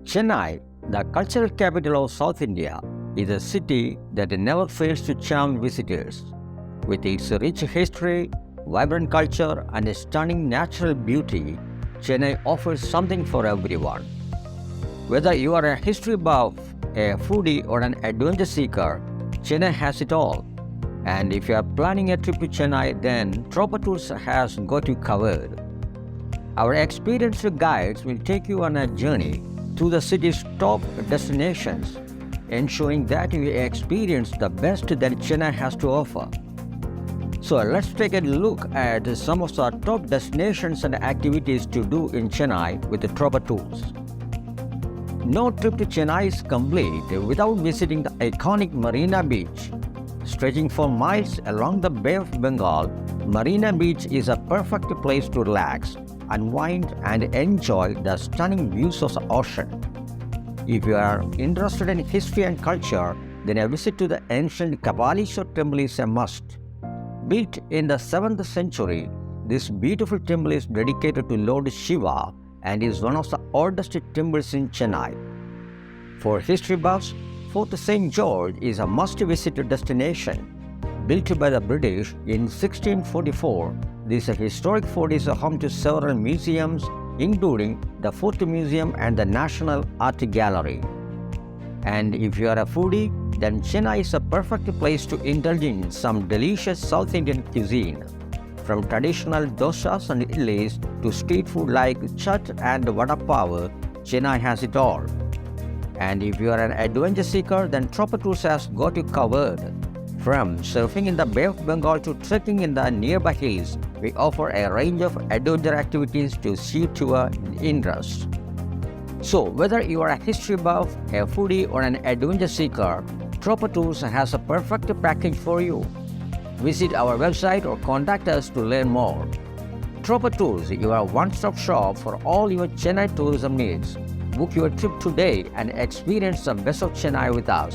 Chennai, the cultural capital of South India, is a city that never fails to charm visitors. With its rich history, vibrant culture, and stunning natural beauty, Chennai offers something for everyone. Whether you are a history buff, a foodie, or an adventure seeker, Chennai has it all. And if you are planning a trip to Chennai, then Tropa Tours has got you covered. Our experienced guides will take you on a journey through the city's top destinations, ensuring that you experience the best that Chennai has to offer. So let's take a look at some of the top destinations and activities to do in Chennai with the Tropa Tours. No trip to Chennai is complete without visiting the iconic Marina Beach. Stretching for miles along the Bay of Bengal, Marina Beach is a perfect place to relax, unwind, and enjoy the stunning views of the ocean. If you are interested in history and culture, then a visit to the ancient Kapalishwar temple is a must. Built in the 7th century, this beautiful temple is dedicated to Lord Shiva and is one of the oldest temples in Chennai. For history buffs, Fort St. George is a must-visit destination. Built by the British in 1644, this historic fort is home to several museums, including the Fort Museum and the National Art Gallery. And if you are a foodie, then Chennai is a perfect place to indulge in some delicious South Indian cuisine. From traditional dosas and idlis to street food like chaat and vada pav, Chennai has it all. And if you are an adventure seeker, then Tropa Tours has got you covered. From surfing in the Bay of Bengal to trekking in the nearby hills, we offer a range of adventure activities to suit your interests. So, whether you are a history buff, a foodie, or an adventure seeker, Tropa Tours has a perfect package for you. Visit our website or contact us to learn more. Tropa Tours, your one-stop shop for all your Chennai tourism needs. Book your trip today and experience the best of Chennai with us.